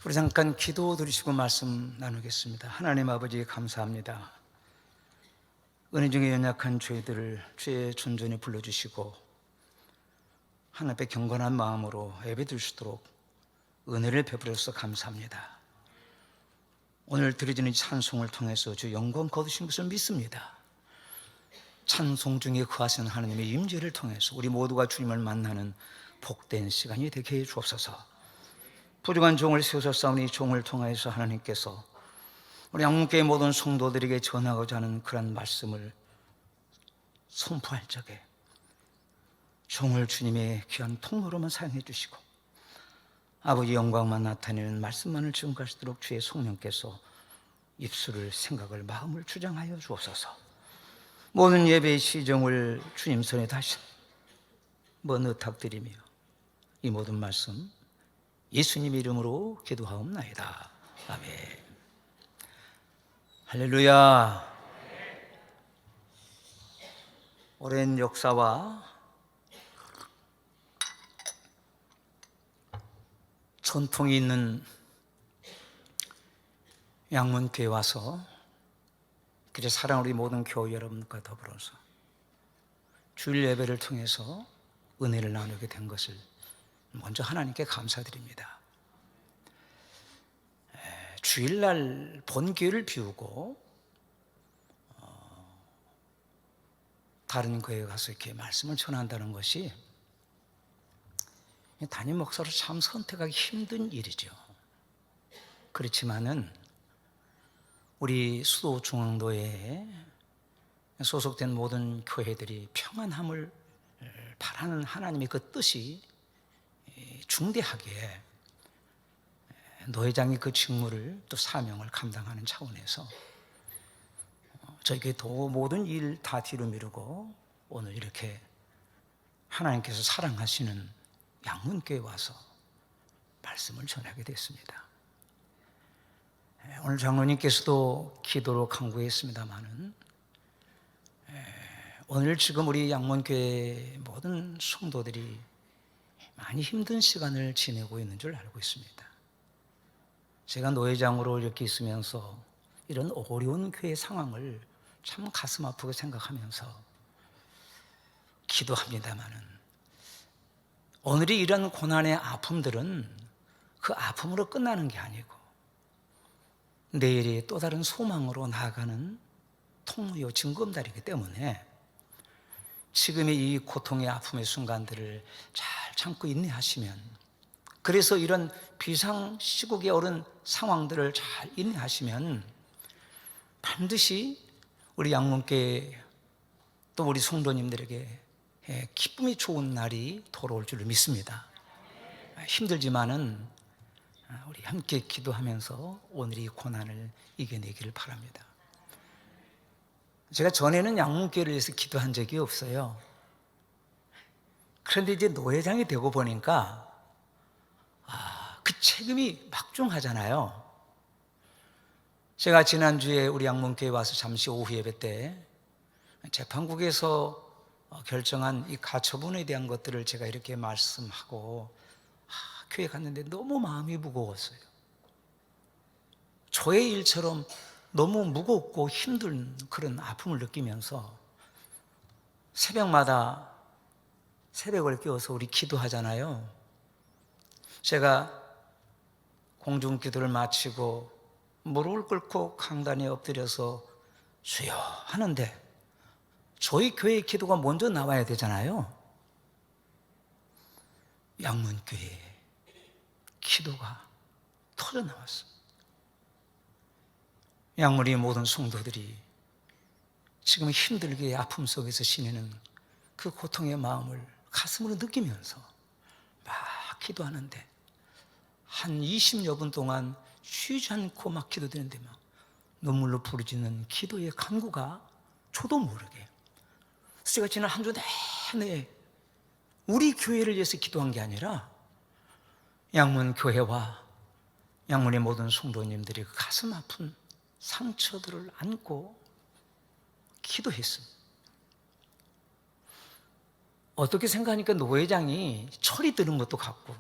우리 잠깐 기도 드리시고 말씀 나누겠습니다. 하나님 아버지 감사합니다. 은혜 중에 연약한 저희들을 주의 존전에 불러주시고 하나님 앞에 경건한 마음으로 예배드릴 수 있도록 은혜를 베풀어서 감사합니다. 오늘 드려지는 찬송을 통해서 주 영광 거두신 것을 믿습니다. 찬송 중에 거하시는 하나님의 임재를 통해서 우리 모두가 주님을 만나는 복된 시간이 되게 해 주옵소서. 부족한 종을 세우셨사오니 종을 통하여서 하나님께서 우리 양문교회 모든 성도들에게 전하고자 하는 그런 말씀을 선포할 적에 종을 주님의 귀한 통로로만 사용해 주시고 아버지 영광만 나타내는 말씀만을 증거하시도록 주의 성령께서 입술을, 생각을, 마음을 주장하여 주옵소서. 모든 예배의 시정을 주님 손에 다시 의탁드리며 이 모든 말씀 예수님 이름으로 기도하옵나이다. 아멘. 할렐루야. 오랜 역사와 전통이 있는 양문교회 와서 그저 사랑하는 우리 모든 교회 여러분과 더불어서 주일 예배를 통해서 은혜를 나누게 된 것을 먼저 하나님께 감사드립니다. 주일날 본교회를 비우고 다른 교회에 가서 이렇게 말씀을 전한다는 것이 담임 목사로 참 선택하기 힘든 일이죠. 그렇지만은 우리 수도중앙도에 소속된 모든 교회들이 평안함을 바라는 하나님의 그 뜻이 중대하게 노회장이 그 직무를 또 사명을 감당하는 차원에서 저희 교회 모든 일 다 뒤로 미루고 오늘 이렇게 하나님께서 사랑하시는 양문교회에 와서 말씀을 전하게 됐습니다. 오늘 장로님께서도 기도로 강구했습니다마는 오늘 지금 우리 양문교회 모든 성도들이 많이 힘든 시간을 지내고 있는 줄 알고 있습니다. 제가 노회장으로 이렇게 있으면서 이런 어려운 교회 상황을 참 가슴 아프게 생각하면서 기도합니다마는 오늘이 이런 고난의 아픔들은 그 아픔으로 끝나는 게 아니고 내일이 또 다른 소망으로 나아가는 통로요 징검다리이기 때문에 지금의 이 고통의 아픔의 순간들을 잘 참고 인내하시면, 그래서 이런 비상시국의 어려운 상황들을 잘 인내하시면 반드시 우리 양문교회 또 우리 성도님들에게 기쁨이 좋은 날이 돌아올 줄 믿습니다. 힘들지만은 우리 함께 기도하면서 오늘 이 고난을 이겨내기를 바랍니다. 제가 전에는 양문교회를 위해서 기도한 적이 없어요. 그런데 이제 노회장이 되고 보니까 그 책임이 막중하잖아요. 제가 지난주에 우리 양문교회 와서 잠시 오후 예배 때 재판국에서 결정한 이 가처분에 대한 것들을 제가 이렇게 말씀하고 교회 갔는데 너무 마음이 무거웠어요. 저의 일처럼 너무 무겁고 힘든 그런 아픔을 느끼면서 새벽마다 새벽을 깨워서 우리 기도하잖아요. 제가 공중기도를 마치고 무릎을 꿇고 강단에 엎드려서 주여 하는데 저희 교회의 기도가 먼저 나와야 되잖아요. 양문교회의 기도가 터져나왔어요. 양문의 모든 성도들이 지금 힘들게 아픔 속에서 지내는 그 고통의 마음을 가슴으로 느끼면서 막 기도하는데 한 20여 분 동안 쉬지 않고 막 기도되는데 막 눈물로 부르짖는 기도의 간구가 저도 모르게, 제가 지난 한 주 내내 우리 교회를 위해서 기도한 게 아니라 양문교회와 양문의 모든 성도님들이 그 가슴 아픈 상처들을 안고 기도했습니다. 어떻게 생각하니까 노회장이 철이 드는 것도 같고,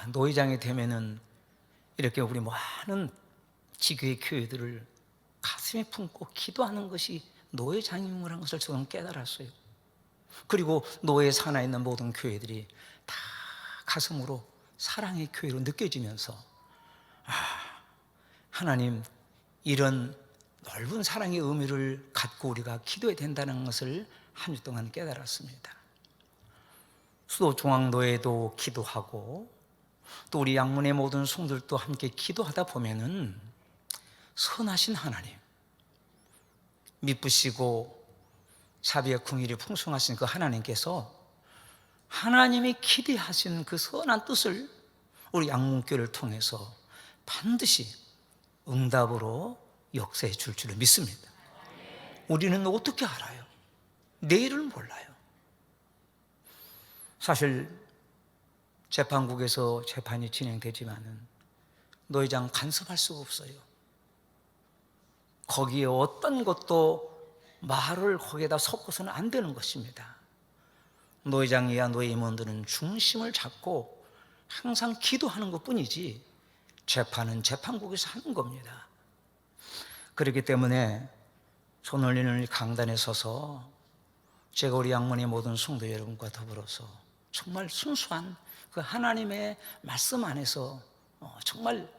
노회장이 되면은 이렇게 우리 많은 지교의 교회들을 가슴에 품고 기도하는 것이 노예 장임무라는 것을 저는 깨달았어요. 그리고 노예 산하에 있는 모든 교회들이 다 가슴으로 사랑의 교회로 느껴지면서 하나님, 이런 넓은 사랑의 의미를 갖고 우리가 기도해야 된다는 것을 한 주 동안 깨달았습니다. 수도중앙노회도 기도하고 또 우리 양문의 모든 성들도 함께 기도하다 보면은 선하신 하나님, 미쁘시고 자비의 긍휼이 풍성하신 그 하나님께서 하나님이 기대하신 그 선한 뜻을 우리 양문교를 통해서 반드시 응답으로 역사해 줄 줄을 믿습니다. 우리는 어떻게 알아요? 내일을 몰라요. 사실 재판국에서 재판이 진행되지만은 노회장 간섭할 수가 없어요. 거기에 어떤 것도 말을 거기에다 섞어서는 안 되는 것입니다. 노회장이야 노회 임원들은 중심을 잡고 항상 기도하는 것뿐이지 재판은 재판국에서 하는 겁니다. 그렇기 때문에 손 올리는 강단에 서서 제가 우리 양문의 모든 성도 여러분과 더불어서 정말 순수한 그 하나님의 말씀 안에서 정말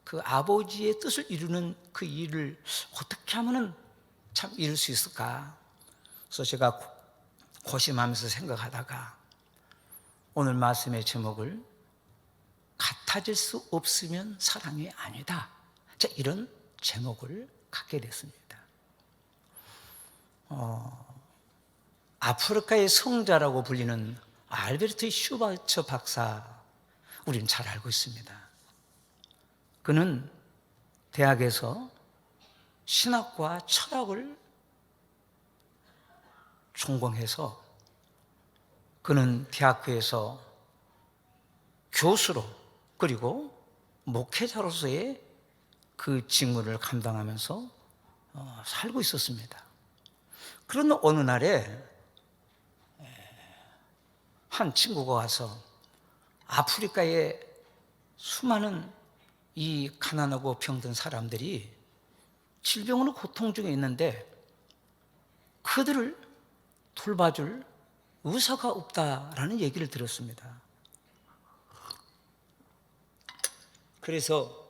그 아버지의 뜻을 이루는 그 일을 어떻게 하면은 참 이룰 수 있을까? 그래서 제가 고심하면서 생각하다가 오늘 말씀의 제목을 같아질 수 없으면 사랑이 아니다, 자, 이런 제목을 갖게 됐습니다. 아프리카의 성자라고 불리는 알베르트 슈바처 박사, 우리는 잘 알고 있습니다. 그는 대학에서 신학과 철학을 전공해서 그는 대학교에서 교수로 그리고 목회자로서의 그 직무를 감당하면서 살고 있었습니다. 그런 어느 날에 한 친구가 와서 아프리카의 수많은 이 가난하고 병든 사람들이 질병으로 고통 중에 있는데 그들을 돌봐줄 의사가 없다라는 얘기를 들었습니다. 그래서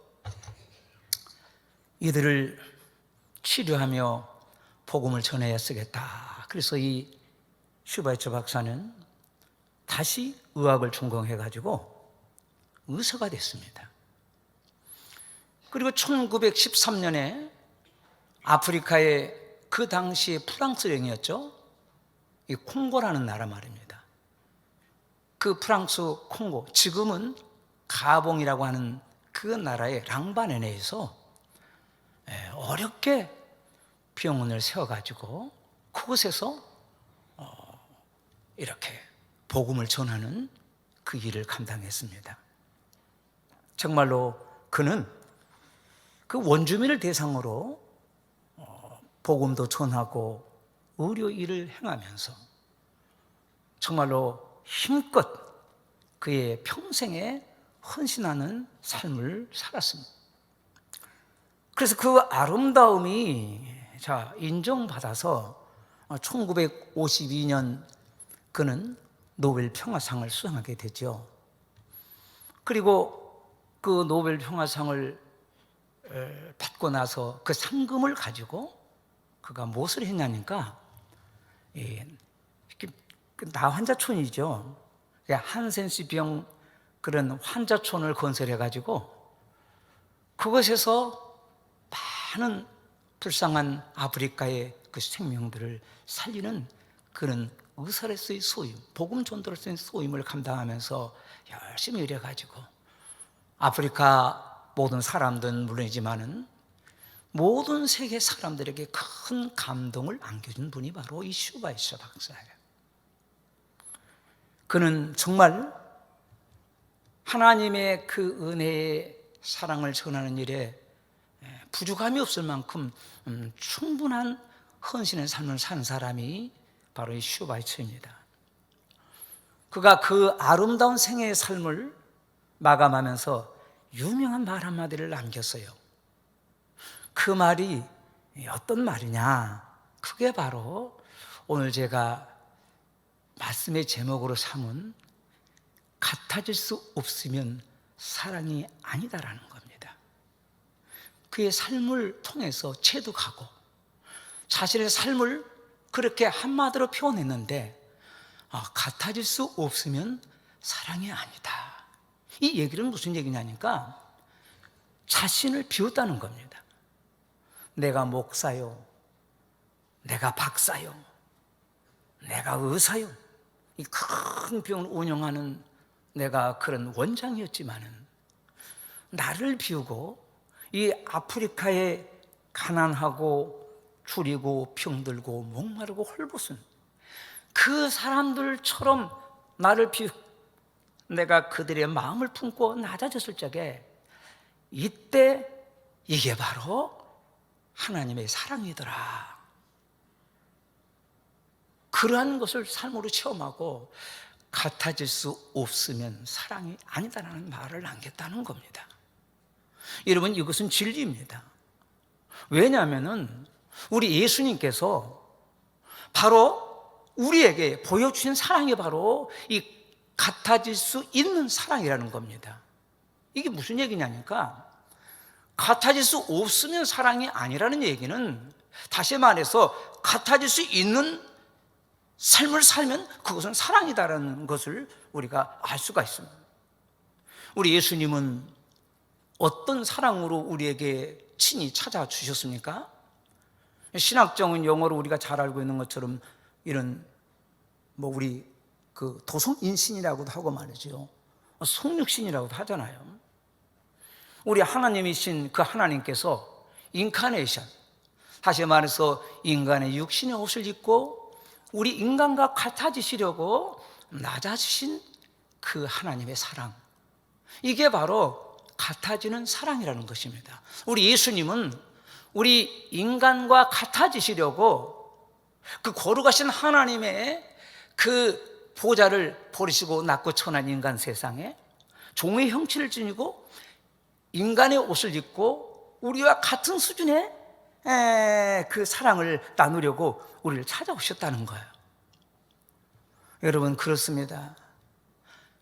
이들을 치료하며 복음을 전해야 쓰겠다. 그래서 이 슈바이처 박사는 다시 의학을 전공해가지고 의사가 됐습니다. 그리고 1913년에 아프리카의 그 당시에 프랑스령이었죠. 이 콩고라는 나라 말입니다. 그 프랑스 콩고, 지금은 가봉이라고 하는 그 나라의 랑바네네에서 어렵게 병원을 세워가지고 그곳에서 이렇게 복음을 전하는 그 일을 감당했습니다. 정말로 그는 그 원주민을 대상으로 복음도 전하고 의료 일을 행하면서 정말로 힘껏 그의 평생에 헌신하는 삶을 살았습니다. 그래서 그 아름다움이 인정받아서 1952년 그는 노벨 평화상을 수상하게 되죠. 그리고 그 노벨 평화상을 받고 나서 그 상금을 가지고 그가 무엇을 했냐니까 나환자촌이죠. 한센시병 그런 환자촌을 건설해가지고 그것에서 많은 불쌍한 아프리카의 그 생명들을 살리는 그런 의사로서의 소임, 복음 전도로서의 소임을 감당하면서 열심히 일해가지고 아프리카 모든 사람들은 물론이지만은 모든 세계 사람들에게 큰 감동을 안겨준 분이 바로 이 슈바이처 박사예요. 그는 정말 하나님의 그 은혜의 사랑을 전하는 일에 부족함이 없을 만큼 충분한 헌신의 삶을 산 사람이 바로 이 슈바이처입니다. 그가 그 아름다운 생애의 삶을 마감하면서 유명한 말 한마디를 남겼어요. 그 말이 어떤 말이냐? 그게 바로 오늘 제가 말씀의 제목으로 삼은 같아질 수 없으면 사랑이 아니다라는 겁니다. 그의 삶을 통해서 체득하고 자신의 삶을 그렇게 한마디로 표현했는데 같아질 수 없으면 사랑이 아니다. 이 얘기는 무슨 얘기냐니까 자신을 비웠다는 겁니다. 내가 목사요, 내가 박사요, 내가 의사요, 이 큰 병을 운영하는 내가 그런 원장이었지만은 나를 비우고 이 아프리카에 가난하고 줄이고 병들고 목마르고 헐벗은 그 사람들처럼 나를 비우고 내가 그들의 마음을 품고 낮아졌을 적에 이때 이게 바로 하나님의 사랑이더라. 그러한 것을 삶으로 체험하고 같아질 수 없으면 사랑이 아니다라는 말을 남겼다는 겁니다. 여러분, 이것은 진리입니다. 왜냐하면 우리 예수님께서 바로 우리에게 보여주신 사랑이 바로 이 같아질 수 있는 사랑이라는 겁니다. 이게 무슨 얘기냐니까 같아질 수 없으면 사랑이 아니라는 얘기는 다시 말해서 같아질 수 있는 삶을 살면 그것은 사랑이다라는 것을 우리가 알 수가 있습니다. 우리 예수님은 어떤 사랑으로 우리에게 친히 찾아주셨습니까? 신학적인 용어로 우리가 잘 알고 있는 것처럼 이런 우리 그 도성인신이라고도 하고 말이죠. 성육신이라고도 하잖아요. 우리 하나님이신 그 하나님께서 인카네이션, 다시 말해서 인간의 육신의 옷을 입고 우리 인간과 같아지시려고 낮아지신 그 하나님의 사랑, 이게 바로 같아지는 사랑이라는 것입니다. 우리 예수님은 우리 인간과 같아지시려고 그 거룩하신 하나님의 그 보좌를 버리시고 낮고 천한 인간 세상에 종의 형체를 지니고 인간의 옷을 입고 우리와 같은 수준의 그 사랑을 나누려고 우리를 찾아오셨다는 거예요. 여러분, 그렇습니다.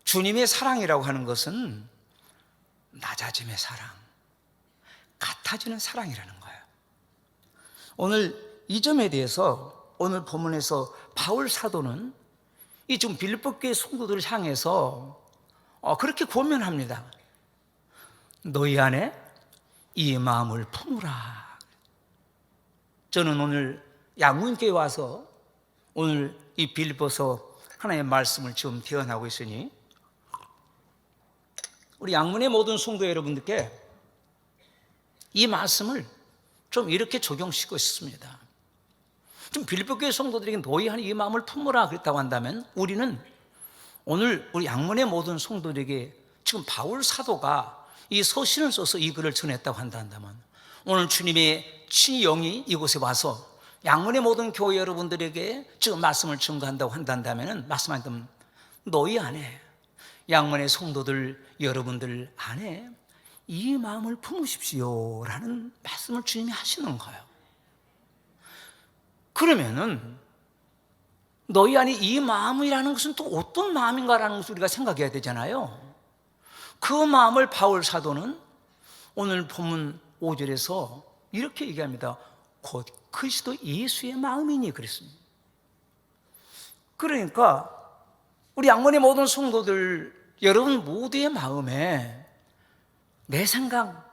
주님의 사랑이라고 하는 것은 낮아짐의 사랑, 같아지는 사랑이라는 거예요. 오늘 이 점에 대해서 오늘 본문에서 바울 사도는 이 지금 빌립보 교회 성도들을 향해서 그렇게 권면합니다. 너희 안에 이 마음을 품으라. 저는 오늘 양문교회 와서 오늘 이 빌립보서 하나님의 말씀을 지금 대언하고 있으니 우리 양문의 모든 성도 여러분들께 이 말씀을 좀 이렇게 적용시키고 있습니다. 좀 빌립보 교회 성도들에게 너희 안에 이 마음을 품으라 그랬다고 한다면 우리는 오늘 우리 양문의 모든 성도들에게 지금 바울 사도가 이 서신을 써서 이 글을 전했다고 한다면 오늘 주님의 친영이 이곳에 와서 양문의 모든 교회 여러분들에게 지금 말씀을 증거한다고 한다면 말씀하시면 너희 안에 양문의 성도들 여러분들 안에 이 마음을 품으십시오 라는 말씀을 주님이 하시는 거예요. 그러면은 너희 안에 이 마음이라는 것은 또 어떤 마음인가라는 것을 우리가 생각해야 되잖아요. 그 마음을 바울 사도는 오늘 본문 5절에서 이렇게 얘기합니다. 곧 그리스도 예수의 마음이니 그랬습니다. 그러니까 우리 양문의 모든 성도들 여러분 모두의 마음에 내 생각,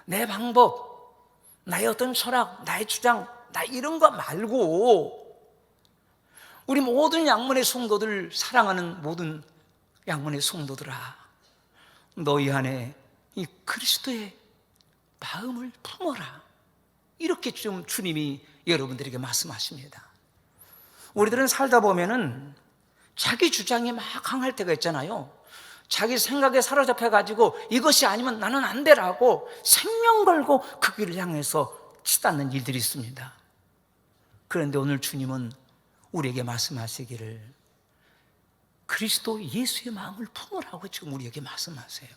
내 방법, 나의 어떤 철학, 나의 주장, 나 이런 거 말고 우리 모든 양문의 성도들 사랑하는 모든 양문의 성도들아, 너희 안에 이 그리스도의 마음을 품어라. 이렇게 좀 주님이 여러분들에게 말씀하십니다. 우리들은 살다 보면은 자기 주장이 막 강할 때가 있잖아요. 자기 생각에 사로잡혀가지고 이것이 아니면 나는 안 되라고 생명 걸고 그 길을 향해서 치닫는 일들이 있습니다. 그런데 오늘 주님은 우리에게 말씀하시기를 그리스도 예수의 마음을 품으라고 지금 우리에게 말씀하세요.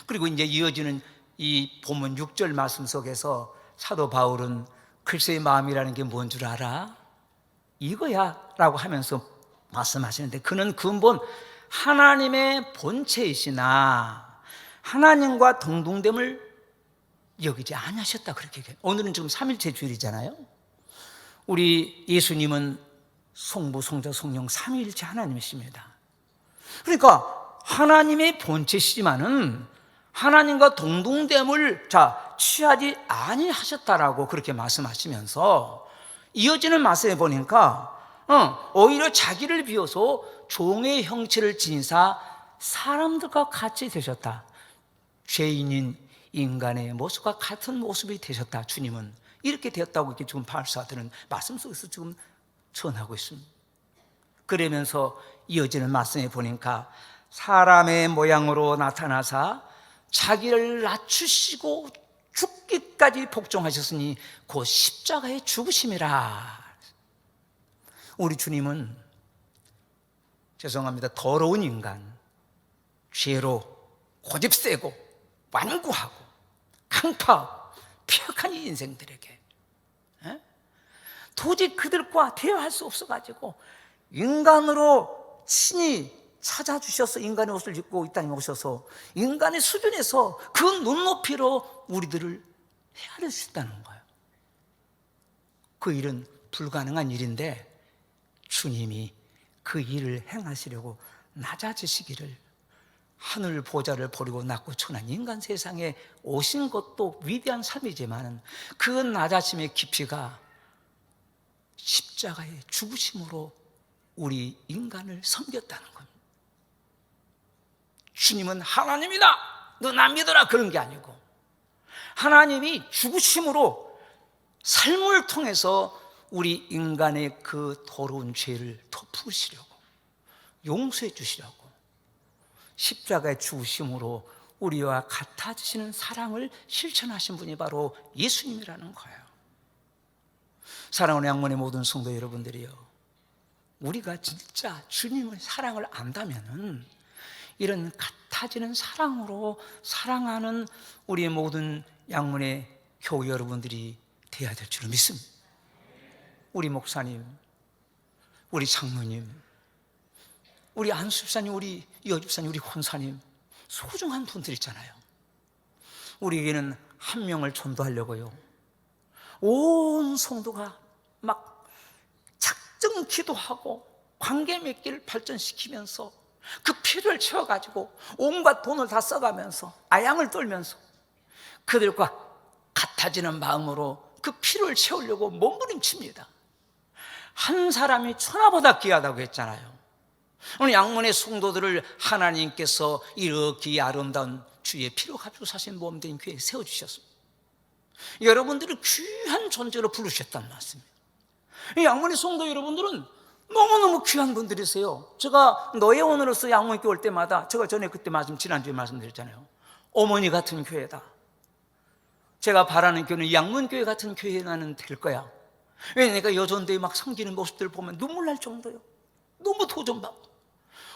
그리고 이제 이어지는 이 본문 6절 말씀 속에서 사도 바울은 그리스도의 마음이라는 게 뭔 줄 알아? 이거야 라고 하면서 말씀하시는데, 그는 근본 하나님의 본체이시나 하나님과 동등됨을 여기지 아니하셨다, 그렇게 얘기해요. 오늘은 지금 삼일체 주일이잖아요. 우리 예수님은 성부, 성자, 성령 삼위일체 하나님이십니다. 그러니까 하나님의 본체시지만은 하나님과 동등됨을 취하지 아니하셨다라고 그렇게 말씀하시면서, 이어지는 말씀에 보니까 오히려 자기를 비워서 종의 형체를 지니사 사람들과 같이 되셨다. 죄인인 인간의 모습과 같은 모습이 되셨다. 주님은 이렇게 되었다고 이렇게 지금 바울사도는 말씀 속에서 지금 전하고 있습니다. 그러면서 이어지는 말씀에 보니까 사람의 모양으로 나타나사 자기를 낮추시고 죽기까지 복종하셨으니 곧 십자가의 죽으심이라. 우리 주님은, 죄송합니다, 더러운 인간, 죄로 고집세고 완고하고 강파 폐역한 이 인생들에게 도저히 그들과 대화할 수 없어가지고 인간으로 친히 찾아주셔서 인간의 옷을 입고 이 땅에 오셔서 인간의 수준에서 그 눈높이로 우리들을 헤아릴 수 있다는 거예요. 그 일은 불가능한 일인데 주님이 그 일을 행하시려고 낮아지시기를, 하늘 보좌를 버리고 낮고 천한 인간 세상에 오신 것도 위대한 삶이지만 그 낮아짐의 깊이가 십자가의 죽으심으로 우리 인간을 섬겼다는 겁니다. 주님은 하나님이다, 너 나 믿어라, 그런 게 아니고 하나님이 죽으심으로 삶을 통해서 우리 인간의 그 더러운 죄를 덮으시려고, 용서해 주시려고 십자가의 죽으심으로 우리와 같아지시는 사랑을 실천하신 분이 바로 예수님이라는 거예요. 사랑하는 양문의 모든 성도 여러분들이요, 우리가 진짜 주님의 사랑을 안다면은 이런 같아지는 사랑으로 사랑하는 우리의 모든 양문의 교회 여러분들이 되어야 될 줄을 믿습니다. 우리 목사님, 우리 장로님, 우리 안수집사님, 우리 여집사님, 우리 권사님, 소중한 분들 있잖아요. 우리에게는 한 명을 전도하려고요, 온 성도가 막 작정 기도하고 관계 맺기를 발전시키면서 그 필요를 채워가지고 온갖 돈을 다 써가면서 아양을 떨면서 그들과 같아지는 마음으로 그 필요를 채우려고 몸부림칩니다. 한 사람이 천하보다 귀하다고 했잖아요. 오늘 양문의 성도들을 하나님께서 이렇게 아름다운 주의 피로 값으로 사신 몸된 교회에 세워주셨습니다. 여러분들을 귀한 존재로 부르셨다는 말씀이에요. 이 양문의 성도 여러분들은 너무너무 귀한 분들이세요. 제가 노예원으로서 양문교회 올 때마다, 제가 전에 그때 지난주에 말씀드렸잖아요, 어머니 같은 교회다, 제가 바라는 교회는 양문교회 같은 교회 나는 될 거야. 왜냐니까 여전도에 막 섬기는 모습들을 보면 눈물 날 정도요, 너무 도전받고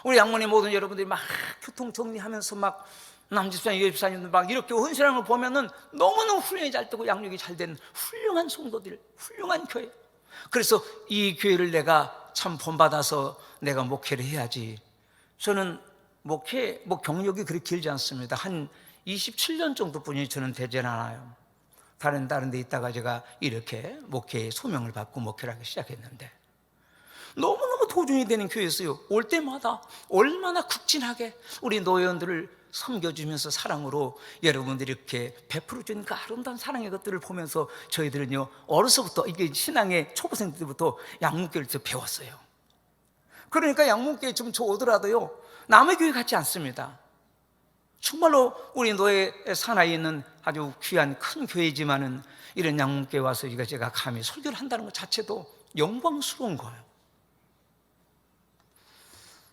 우리 양문의 모든 여러분들이 막 교통 정리하면서 막 남집사님, 여집사님들 막 이렇게 헌신하는 걸 보면은 너무너무 훈련이 잘 되고 양육이 잘 된 훌륭한 성도들, 훌륭한 교회. 그래서 이 교회를 내가 참 본받아서 내가 목회를 해야지. 저는 경력이 그렇게 길지 않습니다. 한 27년 정도뿐이 저는 되지 않아요. 다른 데 있다가 제가 이렇게 목회의 소명을 받고 목회를 하기 시작했는데 너무너무 도전이 되는 교회였어요. 올 때마다 얼마나 극진하게 우리 노예원들을 섬겨주면서 사랑으로 여러분들이 이렇게 베풀어주는 그 아름다운 사랑의 것들을 보면서 저희들은요, 어려서부터, 이게 신앙의 초보생 때부터 양문교회를 배웠어요. 그러니까 양문교회 지금 저 오더라도요, 남의 교회 같지 않습니다. 정말로 우리 노예 산하에 있는 아주 귀한 큰 교회지만은 이런 양문교회 와서 제가 감히 설교를 한다는 것 자체도 영광스러운 거예요.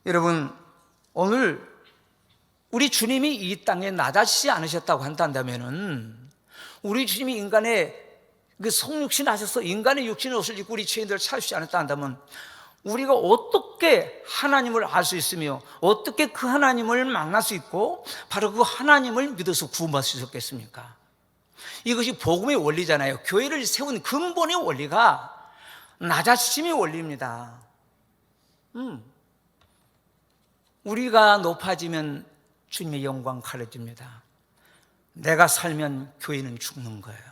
여러분, 오늘 우리 주님이 이 땅에 낮아지지 않으셨다고 한다면은, 우리 주님이 인간의 그 성육신 하셔서 인간의 육신의 옷을 입고 우리 죄인들을 찾으시지 않았다 한다면 우리가 어떻게 하나님을 알 수 있으며 어떻게 그 하나님을 만날 수 있고 바로 그 하나님을 믿어서 구원받을 수 있었겠습니까? 이것이 복음의 원리잖아요. 교회를 세운 근본의 원리가 낮아지심의 원리입니다. 우리가 높아지면 주님의 영광 가려집니다. 내가 살면 교회는 죽는 거예요.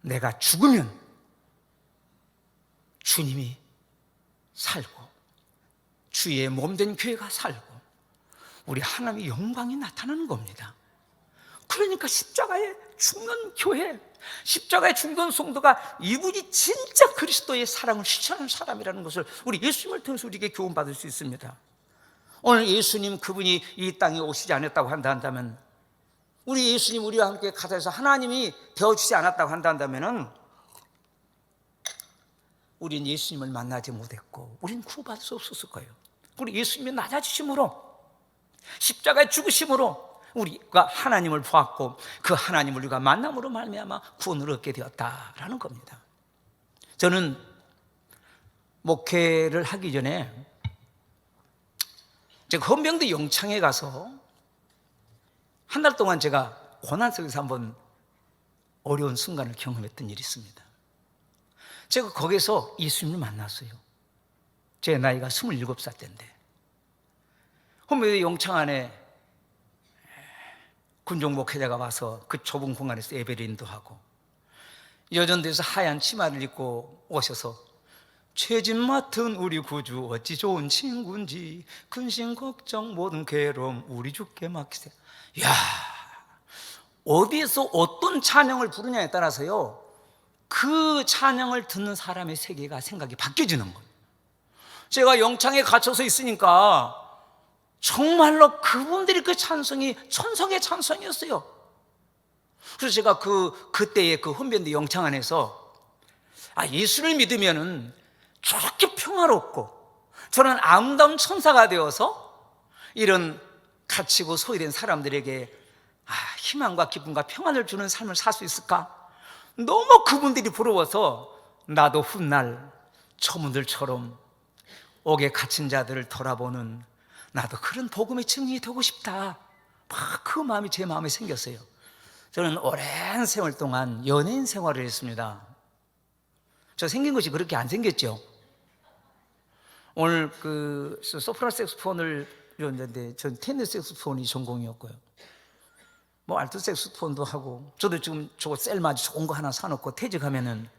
내가 죽으면 주님이 살고 주의 몸된 교회가 살고 우리 하나님의 영광이 나타나는 겁니다. 그러니까 십자가에 죽는 교회, 십자가에 죽는 성도가 이분이 진짜 그리스도의 사랑을 실천하는 사람이라는 것을 우리 예수님을 통해서 우리에게 교훈받을 수 있습니다. 오늘 예수님 그분이 이 땅에 오시지 않았다고 한다면, 우리 예수님 우리와 함께 가사에서 하나님이 되어주지 않았다고 한다면 우린 예수님을 만나지 못했고 우린 구원받을 수 없었을 거예요. 우리 예수님의 낮아지심으로, 십자가의 죽으심으로 우리가 하나님을 보았고 그 하나님을 우리가 만남으로 말미암아 구원을 얻게 되었다라는 겁니다. 저는 목회를 하기 전에 제가 헌병대 영창에 가서 한 달 동안 제가 고난 속에서 한번 어려운 순간을 경험했던 일이 있습니다. 제가 거기서 예수님을 만났어요. 제 나이가 27살 때인데 헌병대 영창 안에 군종 목회자가 와서 그 좁은 공간에서 예배를 인도하고 여전대에서 하얀 치마를 입고 오셔서 죄짐 맡은 우리 구주 어찌 좋은 친구인지 근심 걱정 모든 괴로움 우리 주께 맡기세. 야, 어디에서 어떤 찬양을 부르냐에 따라서요 그 찬양을 듣는 사람의 세계가 생각이 바뀌어지는 거예요. 제가 영창에 갇혀서 있으니까 정말로 그분들이 그 찬송이 천성의 찬송이었어요. 그래서 제가 그때의 그 헌병대 영창 안에서 예수를 믿으면은 저렇게 평화롭고 저는 아름다운 천사가 되어서 이런 갇히고 소외된 사람들에게 희망과 기쁨과 평안을 주는 삶을 살 수 있을까? 너무 그분들이 부러워서 나도 훗날 저분들처럼 옥에 갇힌 자들을 돌아보는 나도 그런 복음의 증인이 되고 싶다. 그 마음이 제 마음에 생겼어요. 저는 오랜 세월 동안 연예인 생활을 했습니다. 저 생긴 것이 그렇게 안 생겼죠. 오늘 그 소프라노 색소폰을 배웠는데 전 테너 색소폰이 전공이었고요. 뭐 알토 색소폰도 하고, 저도 지금 저거 셀마지 좋은 거 하나 사놓고 퇴직하면은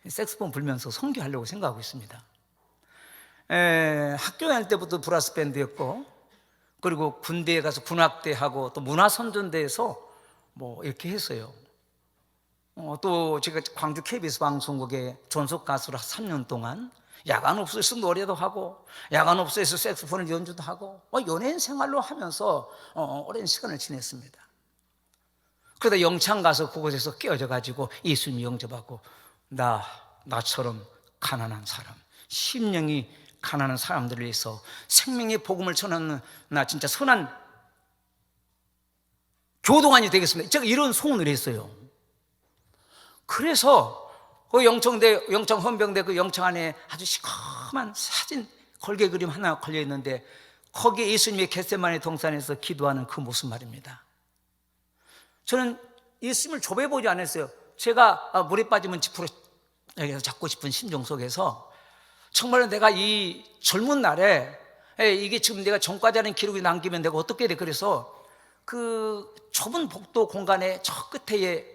색소폰 불면서 선교하려고 생각하고 있습니다. 학교 다닐 때부터 브라스 밴드였고, 그리고 군대에 가서 군악대하고 또 문화선전대에서 뭐 이렇게 했어요. 또 제가 광주 KBS 방송국에 전속 가수로 3년 동안 야간 업소에서 노래도 하고 야간 업소에서 색소폰을 연주도 하고 연예인 생활로 하면서 오랜 시간을 지냈습니다. 그러다 영창 가서 그곳에서 깨어져 가지고 예수님 영접하고 나처럼 가난한 사람, 심령이 가난한 사람들을 위해서 생명의 복음을 전하는 나 진짜 선한 교도관이 되겠습니다. 제가 이런 소원을 했어요. 그래서 그 영창 헌병대 그 영창 안에 아주 시커먼 사진 걸개 그림 하나 걸려 있는데 거기에 예수님의 겟세마네 동산에서 기도하는 그 모습 말입니다. 저는 예수님을 좁해보지 않았어요. 제가 물에 빠지면 지푸로 잡고 싶은 심정 속에서 정말로 내가 이 젊은 날에 이게 지금 내가 전과자는 기록이 남기면 내가 어떻게 해야 돼? 그래서 그 좁은 복도 공간에 저 끝에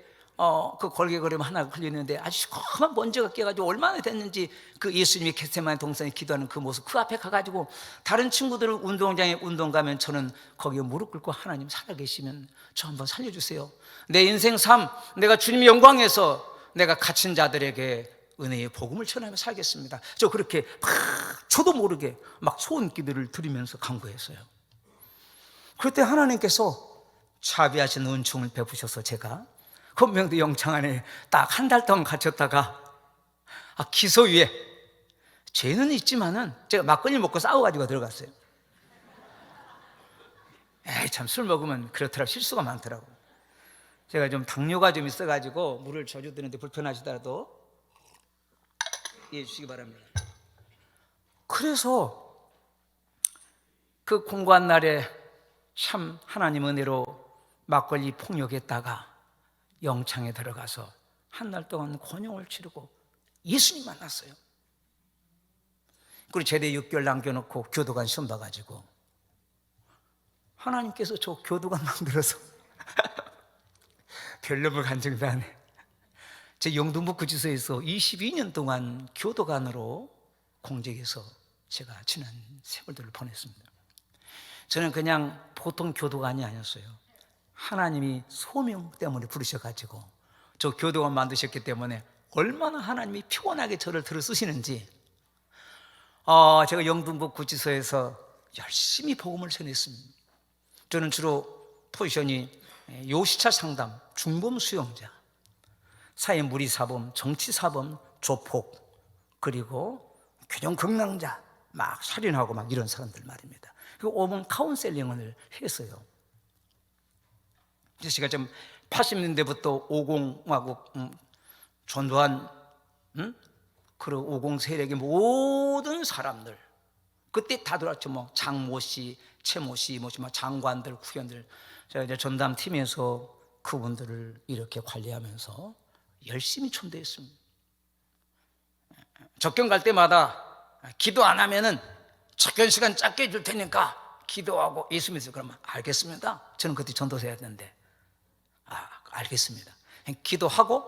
그 걸개그림 하나 걸려있는데 아주 시커먼 먼지가 끼어가지고 얼마나 됐는지 그 예수님이 겟세마네 동산에 기도하는 그 모습, 그 앞에 가가지고 다른 친구들은 운동장에 운동 가면 저는 거기에 무릎 꿇고 하나님 살아계시면 저 한번 살려주세요. 내 인생 삶, 내가 주님의 영광에서 내가 갇힌 자들에게 은혜의 복음을 전하며 살겠습니다. 저 그렇게 저도 모르게 막 소원 기도를 드리면서 간구했어요. 그때 하나님께서 자비하신 은총을 베푸셔서 제가 헌병대 영창 안에 딱 한 달 동안 갇혔다가 기소위에 죄는 있지만은 제가 막걸리 먹고 싸워가지고 들어갔어요. 참 술 먹으면 그렇더라고, 실수가 많더라고. 제가 좀 당뇨가 좀 있어가지고 물을 자주 드는데 불편하시더라도 이해해 주시기 바랍니다. 그래서 그 공고한 날에 참 하나님 은혜로 막걸리 폭력했다가 영창에 들어가서 한 달 동안 권용을 치르고 예수님 만났어요. 그리고 제대 6개월 남겨놓고 교도관 시험 봐가지고 하나님께서 저 교도관 만들어서 별놈을 간증도 안 해. 제 영등포 구치소에서 22년 동안 교도관으로 공직해서 제가 지난 세월들을 보냈습니다. 저는 그냥 보통 교도관이 아니었어요. 하나님이 소명 때문에 부르셔가지고 저 교도관 만드셨기 때문에 얼마나 하나님이 피곤하게 저를 들어 쓰시는지 제가 영등포 구치소에서 열심히 복음을 전했습니다. 저는 주로 포지션이 요시차 상담, 중범 수용자, 사회 무리사범, 정치사범, 조폭, 그리고 교정 극랑자, 막 살인하고 막 이런 사람들 말입니다. 그리고 5번 카운셀링을 했어요. 제가 좀 80년대부터 50하고 전두환, 그리고 50 세력의 모든 사람들 그때 다 들어왔죠. 뭐 장모 씨, 최모 씨, 뭐 장관들, 국회의원들. 제가 이제 전담팀에서 그분들을 이렇게 관리하면서 열심히 전도했습니다. 접견 갈 때마다 기도 안 하면은 접견 시간 짧게 해줄 테니까 기도하고 예수 믿으세요. 그러면 알겠습니다. 저는 그때 전도사였는데 알겠습니다. 기도하고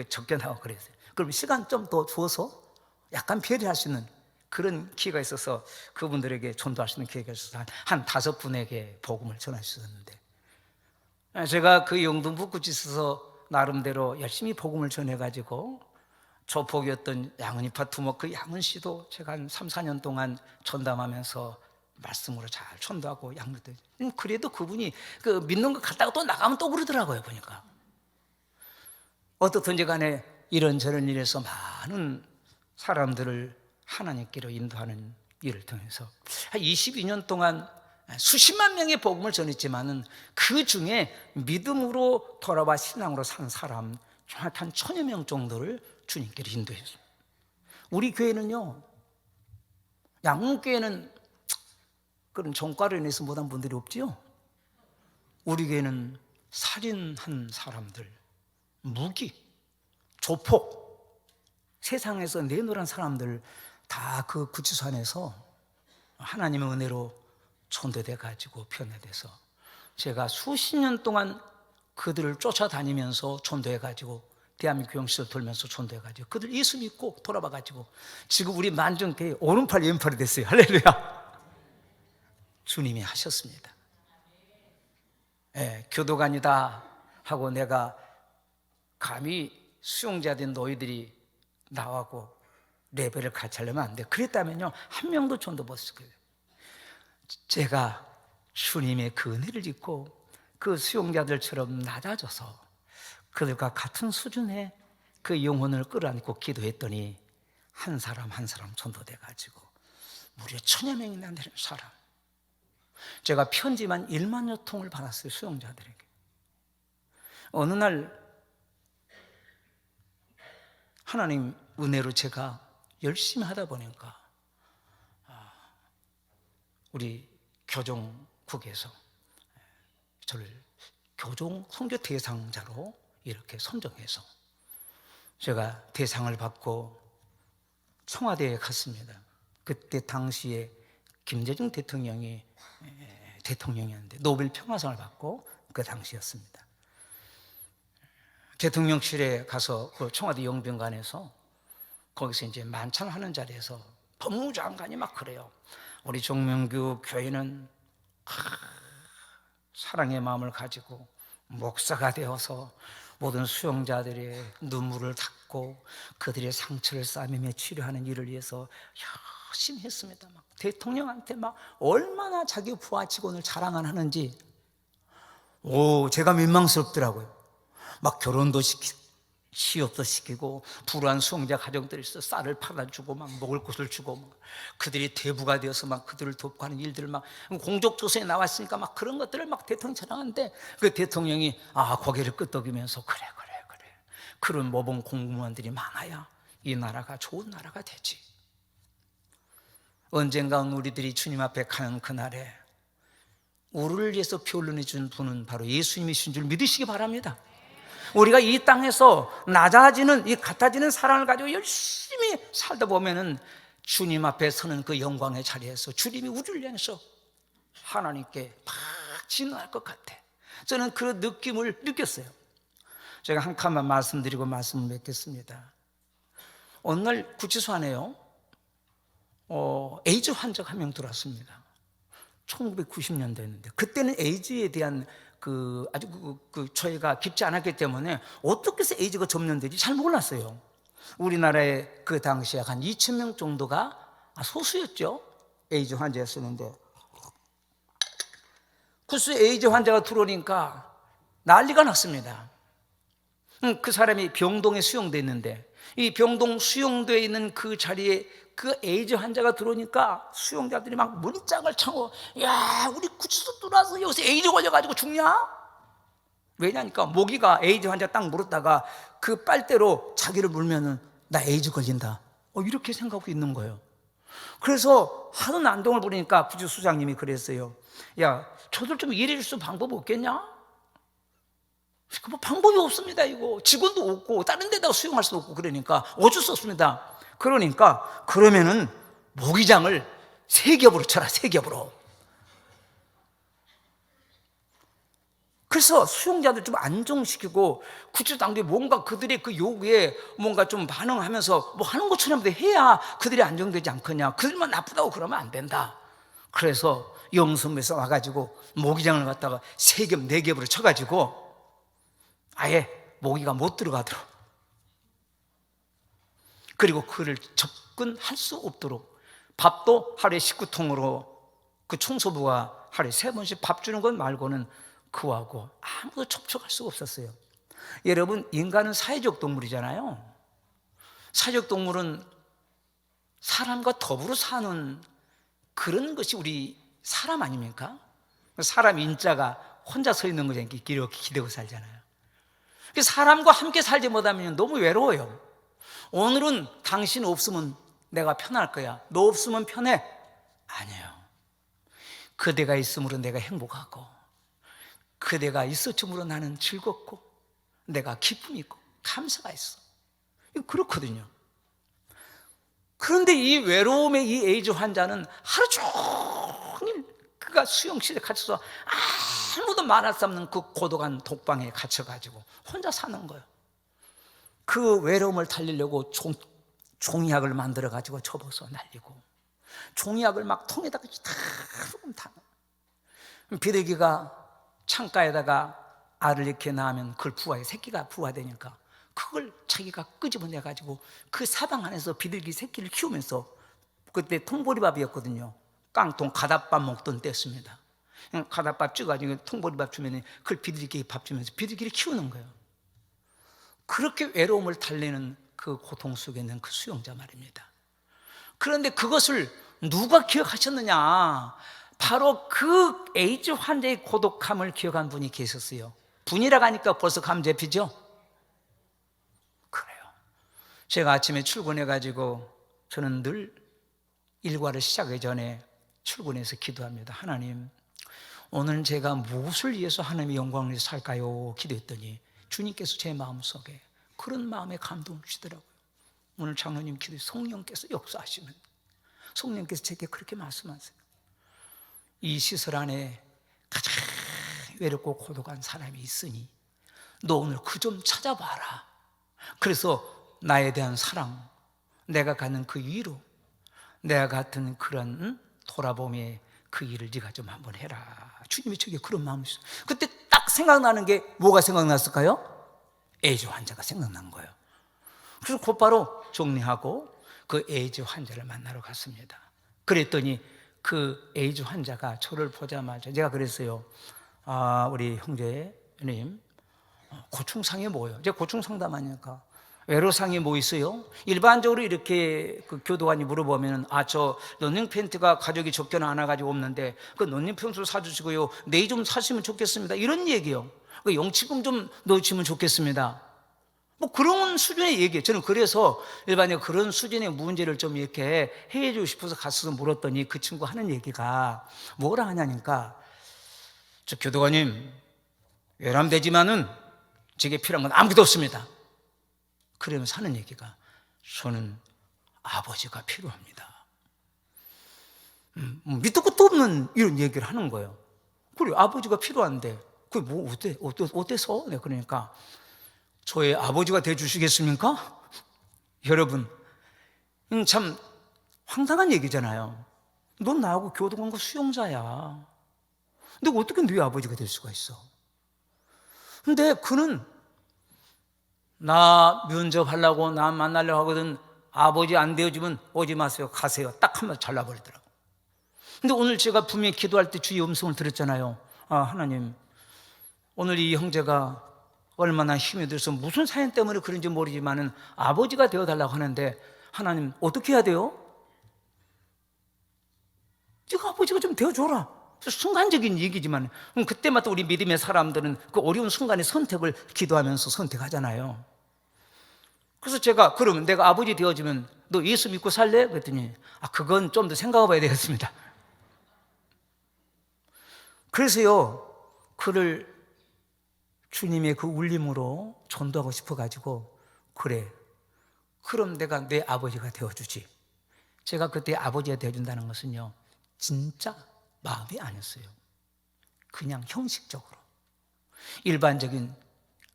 접견하고 그랬어요. 그럼 시간 좀 더 주어서 약간 배려할 수 있는 그런 기회가 있어서 그분들에게 전도할 수 있는 기회가 있어서 한 5분에게 복음을 전할 수 있었는데, 제가 그 영등포 구치소에서 나름대로 열심히 복음을 전해가지고 조폭이었던 양은이파 두목 그 양은 씨도 제가 한 3, 4년 동안 전담하면서 말씀으로 잘 전도하고 양육도. 그래도 그분이 그 믿는 거 갔다가 또 나가면 또 그러더라고요. 보니까 어떻든지 간에 이런저런 일에서 많은 사람들을 하나님께로 인도하는 일을 통해서 한 22년 동안 수십만 명의 복음을 전했지만은 그 중에 믿음으로 돌아와 신앙으로 산 사람 정확히 한 1000여 명 정도를 주님께로 인도했어요. 우리 교회는요, 양문교회는 그런 종과로 인해서 못한 분들이 없지요. 우리 교회는 살인한 사람들, 무기, 조폭, 세상에서 내놓으란 사람들 다 그 구치소 안에서 하나님의 은혜로 전도돼 가지고 변화돼서 제가 수십 년 동안 그들을 쫓아다니면서 전도해 가지고 대한민국 교영시설 돌면서 전도해 가지고 그들 예수 믿고 돌아와 가지고 지금 우리 만정교회 오른팔 왼팔이 됐어요. 할렐루야. 주님이 하셨습니다. 교도관이다 하고 내가 감히 수용자된 너희들이 나하고 레벨을 같이 하려면 안 돼. 그랬다면요, 한 명도 전도 못 했을 거예요. 제가 주님의 그 은혜를 입고 그 수용자들처럼 낮아져서 그들과 같은 수준의 그 영혼을 끌어안고 기도했더니 한 사람 한 사람 전도돼 가지고 무려 1000여 명이나 되는 사람. 제가 편지만 1만여 통을 받았어요. 수용자들에게. 어느 날 하나님 은혜로 제가 열심히 하다 보니까 우리 교종국에서 저를 교종 선교 대상자로 이렇게 선정해서 제가 대상을 받고 청와대에 갔습니다. 그때 당시에 김대중 대통령이 대통령이었는데 노벨 평화상을 받고 그 당시였습니다. 대통령실에 가서 그 청와대 영빈관에서 거기서 이제 만찬하는 자리에서 법무부 장관이 막 그래요. 우리 정명규 교회는 사랑의 마음을 가지고 목사가 되어서 모든 수용자들의 눈물을 닦고 그들의 상처를 싸매며 치료하는 일을 위해서 열심히 했습니다. 막 대통령한테 막 얼마나 자기 부하 직원을 자랑을 하는지 제가 민망스럽더라고요. 막 결혼도 취업도 시키고 불우한 수용자 가정들이 있어 쌀을 팔아주고 막 먹을 것을 주고 막 그들이 대부가 되어서 막 그들을 돕고 하는 일들을 막 공적조서에 나왔으니까 막 그런 것들을 막 대통령이 자랑하는데 그 대통령이 고개를 끄덕이면서 그래 그런 모범 공무원들이 많아야 이 나라가 좋은 나라가 되지. 언젠가 우리들이 주님 앞에 가는 그날에 우리를 위해서 피 흘려준 분은 바로 예수님이신 줄 믿으시기 바랍니다. 우리가 이 땅에서 낮아지는, 이 같아지는 사랑을 가지고 열심히 살다 보면은 주님 앞에 서는 그 영광의 자리에서 주님이 우리를 향해서 하나님께 막 진노할 것 같아. 저는 그 느낌을 느꼈어요. 제가 한 칸만 말씀드리고 말씀을 맺겠습니다. 어느 날 구치소 안에요, 에이즈 환자가 한 명 들어왔습니다. 1990년대였는데 그때는 에이즈에 대한 아주 저희가 깊지 않았기 때문에 어떻게 해서 에이즈가 접는지 잘 몰랐어요. 우리나라에 그 당시에 한 2,000명 정도가 소수였죠. 에이즈 환자였었는데 구스 에이즈 환자가 들어오니까 난리가 났습니다. 그 사람이 병동에 수용되어 있는데 이 병동 수용되어 있는 그 자리에 그 에이즈 환자가 들어오니까 수용자들이 막 문짝을 차고, 야, 우리 구치소 들어와서 여기서 에이즈 걸려가지고 죽냐? 왜냐니까 모기가 에이즈 환자 딱 물었다가 그 빨대로 자기를 물면은 나 에이즈 걸린다, 이렇게 생각하고 있는 거예요. 그래서 하도 난동을 부리니까 구치소장님이 그랬어요. 야, 저들 좀 일해 줄 수 방법 없겠냐? 뭐 방법이 없습니다. 이거 직원도 없고 다른 데다가 수용할 수도 없고 그러니까 어쩔 수 없습니다. 그러니까 그러면은 모기장을 3겹으로 쳐라, 3겹으로. 그래서 수용자들 좀 안정시키고 구치소 당국이 뭔가 그들의 그 요구에 뭔가 좀 반응하면서 뭐 하는 것처럼 해야 그들이 안정되지 않겠냐. 그들만 나쁘다고 그러면 안 된다. 그래서 영수에서 와가지고 모기장을 갖다가 3겹, 4겹으로 쳐가지고 아예 모기가 못 들어가도록, 그리고 그를 접근할 수 없도록 밥도 하루에 19통으로 그 청소부가 하루에 3번씩 밥 주는 것 말고는 그하고 아무도 접촉할 수가 없었어요. 여러분, 인간은 사회적 동물이잖아요. 사회적 동물은 사람과 더불어 사는 그런 것이 우리 사람 아닙니까? 사람 인자가 혼자 서 있는 거잖아요. 이렇게 기대고 살잖아요. 사람과 함께 살지 못하면 너무 외로워요. 오늘은 당신 없으면 내가 편할 거야. 너 없으면 편해? 아니에요. 그대가 있으므로 내가 행복하고, 그대가 있어줌으로 나는 즐겁고, 내가 기쁨이 있고 감사가 있어. 그렇거든요. 그런데 이 외로움의 이 에이즈 환자는 하루 종일 그가 수용실에 갇혀서 아무도 말할 수 없는 그 고독한 독방에 갇혀가지고 혼자 사는 거예요. 그 외로움을 달리려고 종이약을 만들어가지고 접어서 날리고, 종이약을 막 통에다가 다 비둘기가 창가에다가 알을 이렇게 낳으면 그걸 부화해, 새끼가 부화되니까 그걸 자기가 끄집어내가지고 그 사방 안에서 비둘기 새끼를 키우면서, 그때 통보리밥이었거든요. 깡통 가닥밥 먹던 때였습니다. 가닥밥 쪄가지고 통보리밥 주면 그걸 비둘기에 밥 주면서 비둘기를 키우는 거예요. 그렇게 외로움을 달래는 그 고통 속에 있는 그 수용자 말입니다. 그런데 그것을 누가 기억하셨느냐? 바로 그 에이즈 환자의 고독함을 기억한 분이 계셨어요. 분이라고 하니까 벌써 감 잡히죠? 그래요. 제가 아침에 출근해가지고 저는 늘 일과를 시작하기 전에 출근해서 기도합니다. 하나님, 오늘 제가 무엇을 위해서 하나님의 영광을 위해서 살까요? 기도했더니 주님께서 제 마음속에 그런 마음의 감동을 주시더라고요. 오늘 장로님 기도에 성령께서 역사하시면 성령께서 제게 그렇게 말씀하세요. 이 시설 안에 가장 외롭고 고독한 사람이 있으니 너 오늘 그 좀 찾아봐라. 그래서 나에 대한 사랑, 내가 갖는 그 위로, 내가 같은 그런 돌아봄의 그 일을 네가 좀 한번 해라. 주님이 저게 그런 마음이 있어요. 그때 딱 생각나는 게 뭐가 생각났을까요? 에이즈 환자가 생각난 거예요. 그래서 곧바로 정리하고 그 에이즈 환자를 만나러 갔습니다. 그랬더니 그 에이즈 환자가 저를 보자마자 제가 그랬어요. 우리 형제님, 고충상이 뭐예요? 제가 고충 상담하니까 외로상이 뭐 있어요? 일반적으로 이렇게 그 교도관이 물어보면 저 런닝 팬츠가 가족이 적게는 안 와가지고 없는데 그 런닝 팬츠 사주시고요, 네이 좀 사시면 좋겠습니다, 이런 얘기요. 그 용치금 좀 넣으시면 좋겠습니다. 뭐 그런 수준의 얘기예요. 저는 그래서 일반적으로 그런 수준의 문제를 좀 이렇게 해주고 싶어서 가서 물었더니 그 친구 하는 얘기가 뭐라 하냐니까, 저 교도관님, 외람되지만은 제게 필요한 건 아무것도 없습니다. 그러면서 하는 얘기가, 저는 아버지가 필요합니다. 밑도 끝도 없는 이런 얘기를 하는 거예요. 그래, 아버지가 필요한데 그게 뭐 어때서? 네, 그러니까 저의 아버지가 되어주시겠습니까? 여러분, 참 황당한 얘기잖아요. 넌 나하고 교도관과 수용자야. 근데 어떻게 네 아버지가 될 수가 있어? 근데 그는 나 면접하려고 나 만나려고 하거든, 아버지 안 되어주면 오지 마세요, 가세요, 딱 한번 잘라버리더라고. 근데 오늘 제가 분명히 기도할 때 주의 음성을 들었잖아요. 아, 하나님, 오늘 이 형제가 얼마나 힘이 들어서 무슨 사연 때문에 그런지 모르지만은 아버지가 되어달라고 하는데, 하나님 어떻게 해야 돼요? 네가 아버지가 좀 되어줘라. 순간적인 얘기지만 그때마다 우리 믿음의 사람들은 그 어려운 순간에 선택을 기도하면서 선택하잖아요. 그래서 제가, 그러면 내가 아버지 되어주면 너 예수 믿고 살래? 그랬더니, 아, 그건 좀 더 생각해 봐야 되겠습니다. 그래서요, 그를 주님의 그 울림으로 전도하고 싶어가지고, 그래, 그럼 내가 내 아버지가 되어주지. 제가 그때 아버지가 되어준다는 것은요, 진짜 마음이 아니었어요. 그냥 형식적으로, 일반적인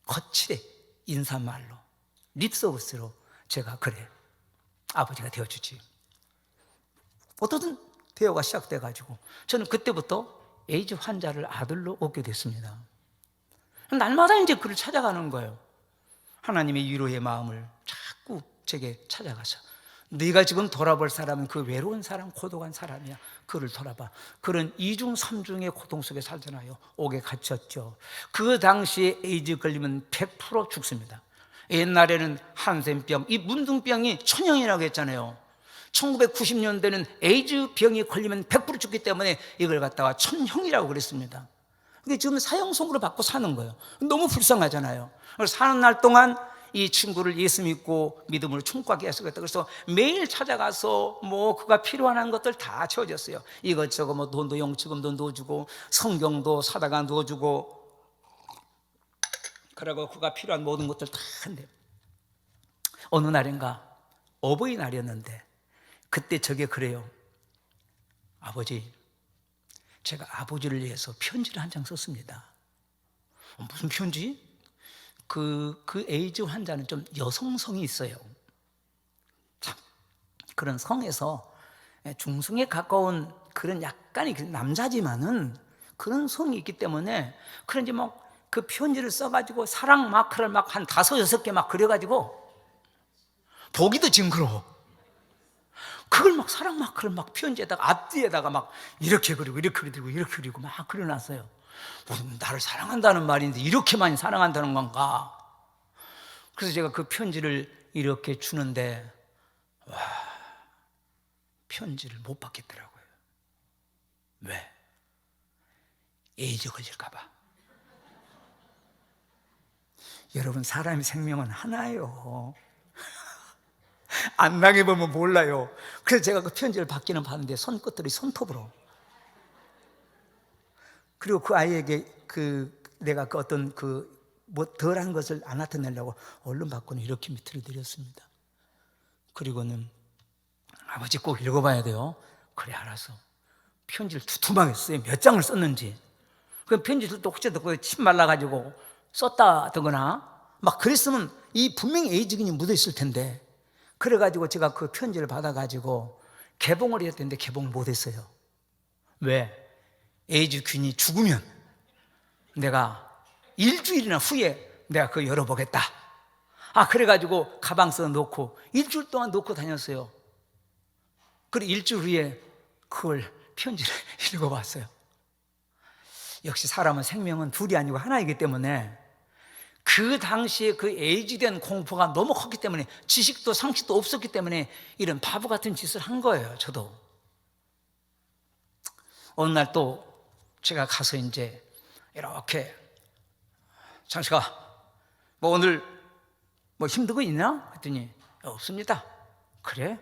거칠의 인사말로, 립서비스로 제가, 그래, 아버지가 되어주지. 어떻든 대화가 시작돼가지고 저는 그때부터 에이즈 환자를 아들로 얻게 됐습니다. 날마다 이제 그를 찾아가는 거예요. 하나님의 위로의 마음을 자꾸 제게 찾아가서, 네가 지금 돌아볼 사람은 그 외로운 사람, 고독한 사람이야. 그를 돌아봐. 그런 이중 삼중의 고통 속에 살잖아요. 옥에 갇혔죠. 그 당시에 에이즈 걸리면 100% 죽습니다. 옛날에는 한센병, 이 문둥병이 천형이라고 했잖아요. 1990년대는 에이즈 병이 걸리면 100% 죽기 때문에 이걸 갖다가 천형이라고 그랬습니다. 근데 지금 사형선고를 받고 사는 거예요. 너무 불쌍하잖아요. 그래서 사는 날 동안 이 친구를 예수 믿고 믿음으로 충고하게 했었다. 그래서 매일 찾아가서 뭐 그가 필요한 것들 다 채워줬어요. 이것저것 뭐 돈도 영치금도 넣어주고 성경도 사다가 넣어주고, 그러고 그가 필요한 모든 것들 다 한대요. 어느 날인가 어버이날이었는데 그때 저게 그래요. 아버지, 제가 아버지를 위해서 편지를 한 장 썼습니다. 무슨 편지? 그 에이즈 환자는 좀 여성성이 있어요. 참, 그런 성에서 중성에 가까운 그런 약간의 남자지만은 그런 성이 있기 때문에, 그런지 막 그 편지를 써가지고 사랑 마크를 막 한 5, 6개 막 그려가지고, 보기도 징그러워. 그걸 막 사랑 마크를 막 편지에다가 앞뒤에다가 막 이렇게 그리고 이렇게 그리고 이렇게 그리고 막 그려놨어요. 무슨 나를 사랑한다는 말인데 이렇게 많이 사랑한다는 건가? 그래서 제가 그 편지를 이렇게 주는데, 와, 편지를 못 받겠더라고요. 왜? 에이즈 걸릴까 봐. 여러분, 사람의 생명은 하나예요. 안 당해보면 몰라요. 그래서 제가 그 편지를 받기는 받는데 손끝들이 손톱으로, 그리고 그 아이에게 내가 그 어떤 뭐 덜한 것을 안 나타내려고 얼른 받고는 이렇게 밑으로 드렸습니다. 그리고는, 아버지 꼭 읽어봐야 돼요. 그래, 알았어. 편지를 두툼하게 써요. 몇 장을 썼는지. 그 편지를 또 혹시 침 말라가지고 썼다더거나 막 그랬으면 이 분명히 에이즈균이 묻어있을 텐데, 그래가지고 제가 그 편지를 받아가지고 개봉을 해야 되는데 개봉을 못했어요. 왜? 에이즈균이 죽으면 내가 일주일이나 후에 내가 그거 열어보겠다. 아, 그래가지고 가방 써 놓고 일주일 동안 놓고 다녔어요. 그리고 일주일 후에 그걸 편지를 읽어봤어요. 역시 사람은 생명은 둘이 아니고 하나이기 때문에, 그 당시에 그 에이즈된 공포가 너무 컸기 때문에, 지식도 상식도 없었기 때문에 이런 바보 같은 짓을 한 거예요. 저도 어느 날 또 제가 가서 이제 이렇게, 장씨가 뭐 오늘 뭐 힘든 거 있냐? 했더니 없습니다. 그래?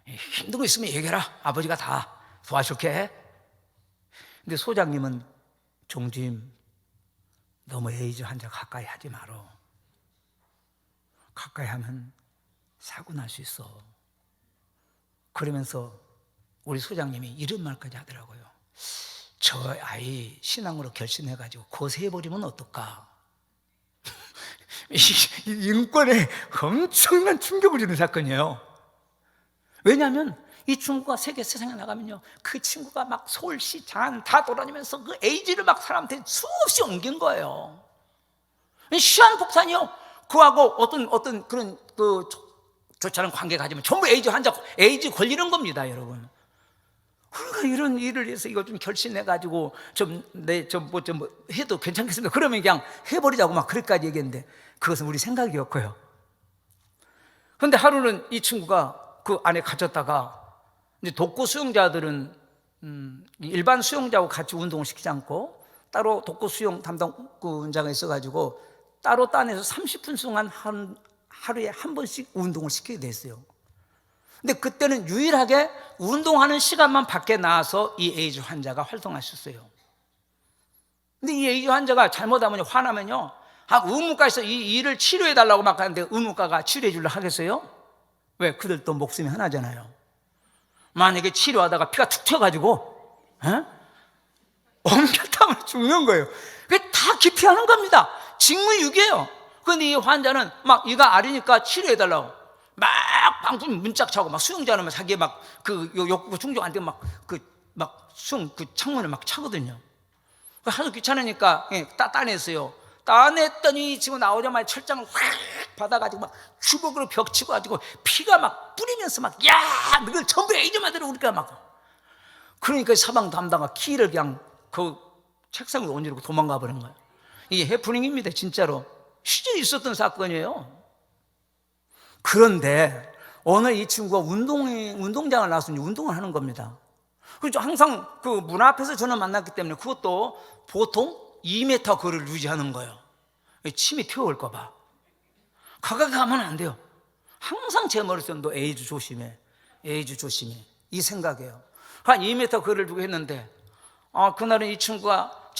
힘든 거 있으면 얘기해라. 아버지가 다 도와줄게. 근데 소장님은 종주임, 너무 에이즈 환자 가까이 하지 말어. 가까이 하면 사고 날 수 있어. 그러면서 우리 소장님이 이런 말까지 하더라고요. 저 아이 신앙으로 결심해가지고 고세해버리면 어떨까? 인권에 엄청난 충격을 주는 사건이에요. 왜냐하면 이 친구가 세상에 나가면요, 그 친구가 막 서울시 장안 다 돌아다니면서 그 에이즈를 막 사람한테 수없이 옮긴 거예요. 시한폭탄이요. 그하고 어떤 그런 좋지 않은 관계 가지면 전부 에이즈 걸리는 겁니다, 여러분. 그러니까 이런 일을 해서 이거 좀 결심해가지고 좀 해도 괜찮겠습니다. 그러면 그냥 해버리자고 막 그렇게까지 얘기했는데 그것은 우리 생각이었고요. 그런데 하루는 이 친구가 그 안에 갇혔다가 이제 독거 수용자들은 일반 수용자하고 같이 운동을 시키지 않고 따로 독거 수용 담당 원장이 있어가지고 따로 딴에서 30분 동안 하루에 한 번씩 운동을 시키게 됐어요. 근데 그때는 유일하게 운동하는 시간만 밖에 나와서 이 에이즈 환자가 활동하셨어요. 근데 이 에이즈 환자가 잘못하면 화나면요, 의무과에서 이 일을 치료해달라고 막 하는데 의무과가 치료해주려 하겠어요? 왜? 그들도 목숨이 하나잖아요. 만약에 치료하다가 피가 툭 튀어가지고 엉켰다면 죽는 거예요. 그게 다 기피하는 겁니다. 직무유기예요. 그런데 이 환자는 막 이가 아리니까 치료해달라고 막 방금 문짝 차고 막 수용자는 자기 막 그 욕구 충족 안 되면 막 수용 그 창문을 막 차거든요. 하도 귀찮으니까 따냈어요. 따냈더니 지금 나오자마자 철장을 확 받아가지고 막 주걱으로 벽 치고 가지고 피가 막 뿌리면서 막 야, 너를 전부 에이즈만 들어 우리가 막. 그러니까 사방 담당가 키를 그냥 그 책상 위에 얹으려고 도망가 버린 거예요. 이게 해프닝입니다, 진짜로. 실제 있었던 사건이에요. 그런데 오늘 이 친구가 운동장을 나와서 운동을 하는 겁니다. 그렇죠. 항상 그 문 앞에서 저는 만났기 때문에 그것도 보통 2m 거리를 유지하는 거예요. 침이 튀어올까 봐. 가까이 가면 안 돼요. 항상 제 머릿속에 너 에이즈 조심해, 에이즈 조심해, 이 생각이에요. 한 2m 거리를 두고 했는데 그날은 이 친구가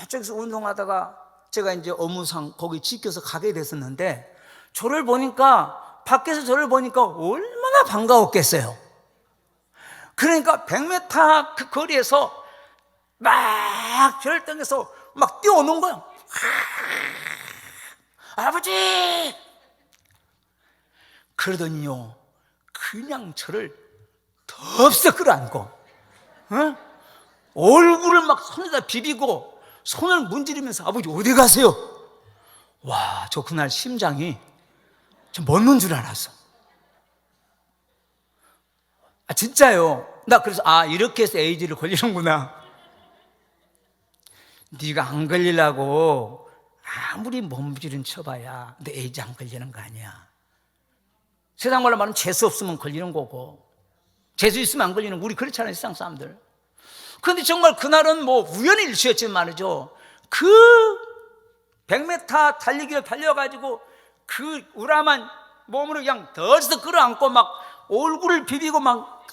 저쪽에서 운동하다가 제가 이제 업무상 거기 지켜서 가게 됐었는데 저를 보니까 밖에서 저를 보니까 얼마나 반가웠겠어요. 그러니까 100m 그 거리에서 막 저를 당겨서 막 뛰어오는 거예요. 아버지! 그러더니요, 그냥 저를 덥석 끌어안고 얼굴을 막 손에다 비비고 손을 문지르면서 아버지 어디 가세요? 와, 저 그날 심장이 좀 멎는 줄 알았어. 진짜요. 나 그래서 이렇게 해서 에이즈를 걸리는구나. 네가 안 걸리려고 아무리 몸부림을 쳐봐야 너 에이즈 안 걸리는 거 아니야. 세상 말로 말하면 재수 없으면 걸리는 거고 재수 있으면 안 걸리는 거. 우리 그렇잖아요, 세상 사람들. 그런데 정말 그날은 뭐 우연히 일치였지만 말이죠, 그 100m 달리기를 달려가지고 그 우람한 몸으로 그냥 덜썩 끌어안고 막 얼굴을 비비고 막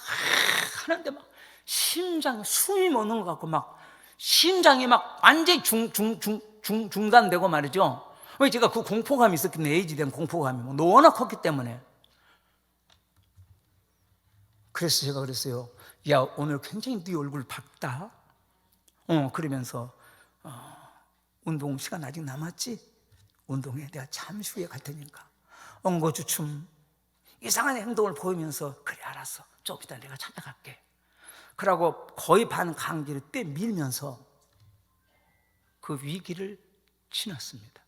하는데 막 심장 숨이 멎는 것 같고 막 심장이 막 완전히 중단되고 말이죠. 왜 제가 그 공포감이 있었기 때문에, 에이즈에 대한 공포감이 너무나 컸기 때문에. 그래서 제가 그랬어요. 야, 오늘 굉장히 네 얼굴 밝다. 그러면서 운동 시간 아직 남았지? 운동에 내가 잠시 후에 갈 테니까 엉거주춤 이상한 행동을 보이면서 그래 알았어, 좀 이따 내가 찾아갈게. 그러고 거의 반 강제로 빼밀면서 그 위기를 지났습니다.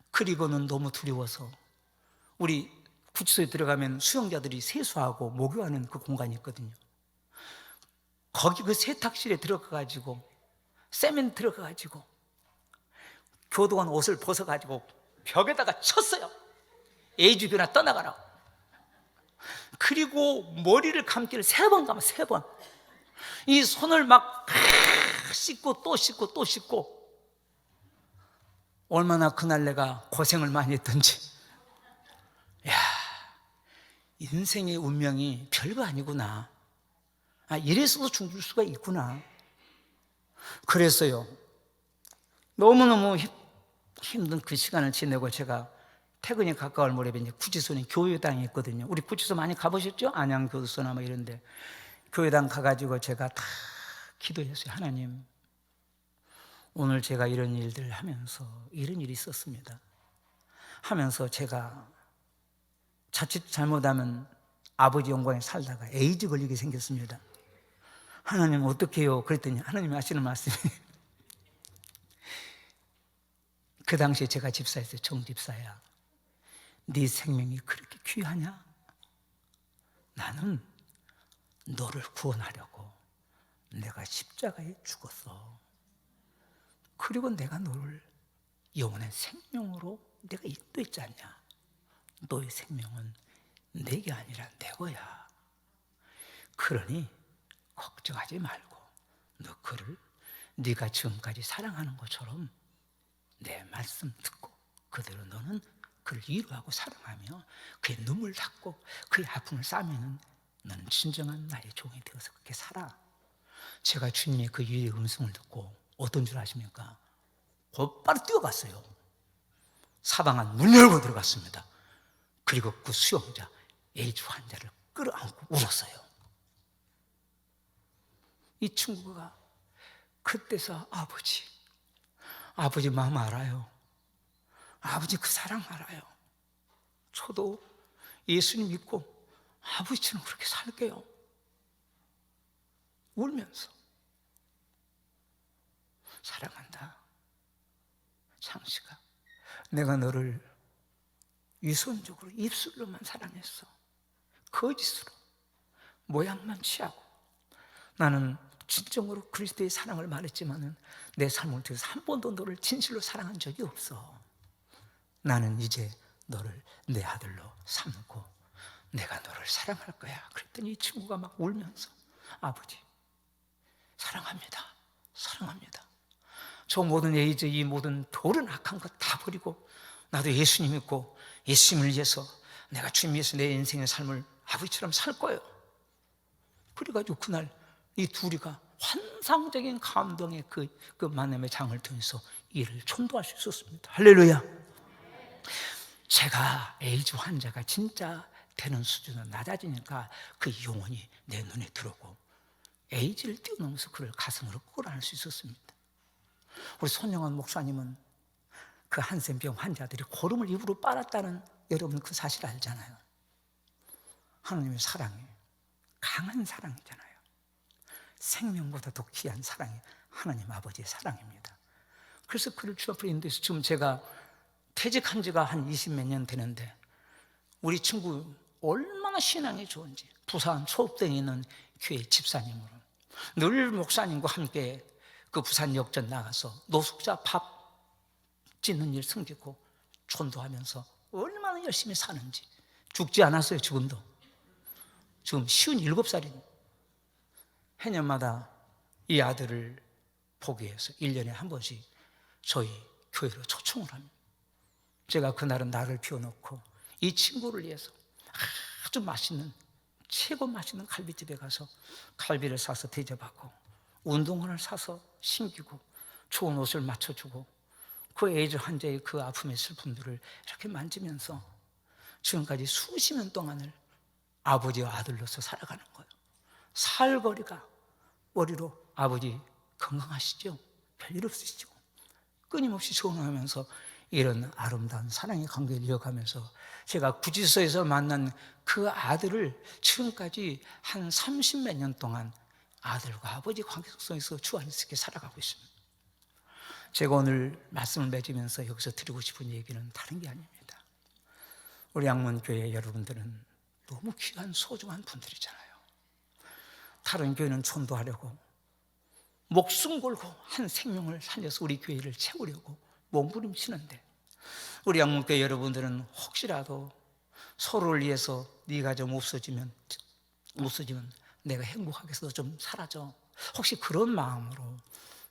그리고는 너무 두려워서 우리 구치소에 들어가면 수용자들이 세수하고 목욕하는 그 공간이 있거든요. 거기 그 세탁실에 들어가가지고 세면 들어가가지고 교도관 옷을 벗어가지고 벽에다가 쳤어요. 에이즈교나 떠나가라고. 그리고 머리를 감기를 3번 감아, 3번. 이 손을 막 씻고 또 씻고 또 씻고. 얼마나 그날 내가 고생을 많이 했던지 인생의 운명이 별거 아니구나. 이래서도 죽을 수가 있구나. 그래서요, 너무너무 힘든 그 시간을 지내고 제가 퇴근이 가까울 무렵에 이제 구치소는 교회당에 있거든요. 우리 구치소 많이 가보셨죠? 안양교도소나 뭐 이런데. 교회당 가가지고 제가 다 기도했어요. 하나님, 오늘 제가 이런 일들 하면서 이런 일이 있었습니다. 하면서 제가 자칫 잘못하면 아버지 영광에 살다가 에이즈 걸리게 생겼습니다. 하나님 어떻게 해요? 그랬더니 하나님이 하시는 말씀이 그 당시에 제가 집사였어요. 정집사야, 네 생명이 그렇게 귀하냐? 나는 너를 구원하려고 내가 십자가에 죽었어. 그리고 내가 너를 영원한 생명으로 내가 인도했지 않냐? 너의 생명은 내게 아니라 내 거야. 그러니 걱정하지 말고 너 그를 네가 지금까지 사랑하는 것처럼 내 말씀 듣고 그대로 너는 그를 위로하고 사랑하며 그의 눈물 닦고 그의 아픔을 싸매는 너는 진정한 나의 종이 되어서 그렇게 살아. 제가 주님의 그 위로의 음성을 듣고 어떤 줄 아십니까? 곧바로 뛰어갔어요. 사방안 문 열고 들어갔습니다. 그리고 그 수용자 에이즈 환자를 끌어안고 울었어요. 이 친구가 그때서 아버지 마음 알아요. 아버지 그 사랑 알아요. 저도 예수님 믿고 아버지처럼 그렇게 살게요. 울면서 사랑한다. 창식아, 내가 너를 위선적으로 입술로만 사랑했어. 거짓으로 모양만 취하고 나는 진정으로 그리스도의 사랑을 말했지만은 내 삶을 통해서 한 번도 너를 진실로 사랑한 적이 없어. 나는 이제 너를 내 아들로 삼고 내가 너를 사랑할 거야. 그랬더니 이 친구가 막 울면서 아버지 사랑합니다. 사랑합니다. 저 모든 에이즈, 이 모든 돌은 악한 것 다 버리고 나도 예수님 믿고 예수님을 위해서 내가 주님 위해서 내 인생의 삶을 아버지처럼 살 거예요. 그래가지고 그날 이 둘이가 환상적인 감동의 그 만남의 장을 통해서 이를 전도할 수 있었습니다. 할렐루야. 제가 에이즈 환자가 진짜 되는 수준은 낮아지니까 그 영혼이 내 눈에 들어오고 에이즈를 뛰어넘어서 그를 가슴으로 끌어안을 수 있었습니다. 우리 손영원 목사님은 그 한센병 환자들이 고름을 입으로 빨았다는 여러분 그 사실 알잖아요. 하나님의 사랑이 강한 사랑이잖아요. 생명보다 더 귀한 사랑이 하나님 아버지의 사랑입니다. 그래서 그를 주 앞으로 인도해서 지금 제가 퇴직한 지가 한 20몇 년 되는데 우리 친구 얼마나 신앙이 좋은지 부산 초읍동에 있는 교회 집사님으로 늘 목사님과 함께 그 부산 역전 나가서 노숙자 밥 짓는 일 섬기고 전도하면서 얼마나 열심히 사는지 죽지 않았어요. 지금도 지금 57살인 해년마다 이 아들을 보기 위해서 1년에 한 번씩 저희 교회로 초청을 합니다. 제가 그날은 나를 비워놓고 이 친구를 위해서 아주 맛있는 최고 맛있는 갈비집에 가서 갈비를 사서 대접하고 운동화를 사서 신기고 좋은 옷을 맞춰주고 그 에이즈 환자의 그 아픔의 슬픔들을 이렇게 만지면서 지금까지 수십 년 동안을 아버지와 아들로서 살아가는 거예요. 살거리가 머리로 아버지 건강하시죠? 별일 없으시죠? 끊임없이 전화하면서 이런 아름다운 사랑의 관계를 이어가면서 제가 구치소에서 만난 그 아들을 지금까지 한 30몇 년 동안 아들과 아버지 관계 속에서 주 안에서 이렇게 살아가고 있습니다. 제가 오늘 말씀을 맺으면서 여기서 드리고 싶은 얘기는 다른 게 아닙니다. 우리 양문교회 여러분들은 너무 귀한 소중한 분들이잖아요. 다른 교회는 전도하려고 목숨 걸고 한 생명을 살려서 우리 교회를 채우려고 몸부림치는데 우리 양문교회 여러분들은 혹시라도 서로를 위해서 네가 좀 없어지면 내가 행복하게 해서 좀 사라져. 혹시 그런 마음으로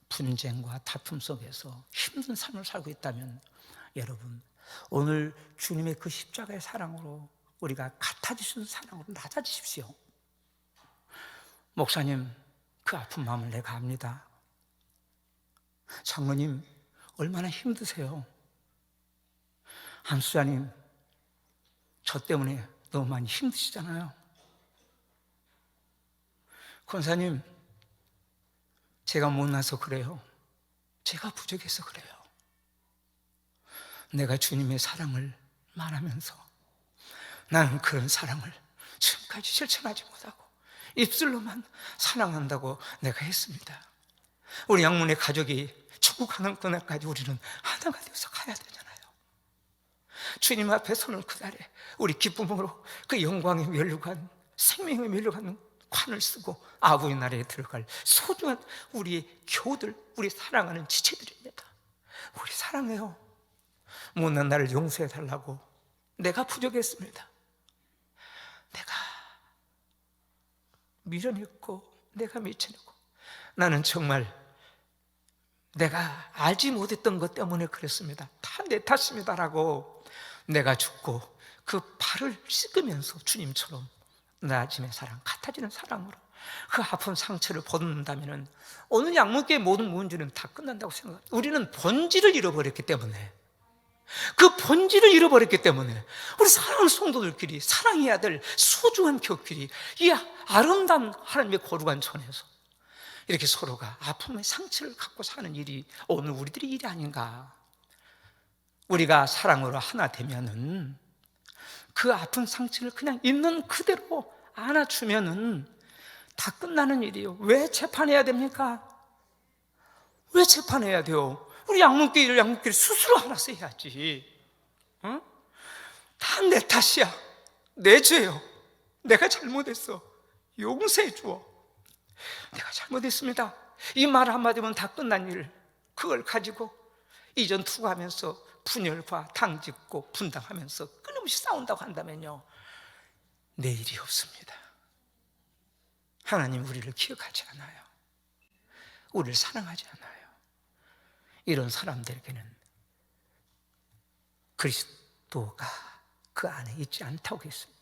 분쟁과 다툼 속에서 힘든 삶을 살고 있다면 여러분 오늘 주님의 그 십자가의 사랑으로 우리가 같아지시는 사랑으로 낮아지십시오. 목사님, 그 아픈 마음을 내가 압니다. 장로님, 얼마나 힘드세요. 한수자님, 저 때문에 너무 많이 힘드시잖아요. 권사님, 제가 못나서 그래요. 제가 부족해서 그래요. 내가 주님의 사랑을 말하면서 나는 그런 사랑을 지금까지 실천하지 못하고 입술로만 사랑한다고 내가 했습니다. 우리 양문의 가족이 천국 가는 그날까지 우리는 하나가 되어서 가야 되잖아요. 주님 앞에 서는 그날에 우리 기쁨으로 그 영광의 면류관, 생명의 면류관 관을 쓰고 아부의 나라에 들어갈 소중한 우리의 교우들, 우리 사랑하는 지체들입니다. 우리 사랑해요. 못난 나를 용서해 달라고. 내가 부족했습니다. 내가 미련했고 내가 미쳐냈고 나는 정말 내가 알지 못했던 것 때문에 그랬습니다. 다 내 탓입니다라고 내가 죽고 그 발을 씻으면서 주님처럼 나아짐의 사랑, 같아지는 사랑으로 그 아픈 상처를 벗는다면 오늘 양문교의 모든 문제는 다 끝난다고 생각합니다. 우리는 본질을 잃어버렸기 때문에, 그 본질을 잃어버렸기 때문에 우리 사랑하는 성도들끼리 사랑해야 될 소중한 교끼리 이 아름다운 하나님의 거룩한 전에서 이렇게 서로가 아픔의 상처를 갖고 사는 일이 오늘 우리들의 일이 아닌가. 우리가 사랑으로 하나 되면은 그 아픈 상처를 그냥 있는 그대로 안아주면은 다 끝나는 일이에요. 왜 재판해야 됩니까? 왜 재판해야 돼요? 우리 양문교회를 스스로 알아서 해야지. 응? 다 내 탓이야. 내 죄요. 내가 잘못했어. 용서해 주어. 내가 잘못했습니다. 이 말 한마디면 다 끝난 일, 그걸 가지고 이전 투구하면서 분열과 당짓고 분당하면서 끊임없이 싸운다고 한다면요, 내일이 없습니다. 하나님 우리를 기억하지 않아요. 우리를 사랑하지 않아요. 이런 사람들에게는 그리스도가 그 안에 있지 않다고 했습니다.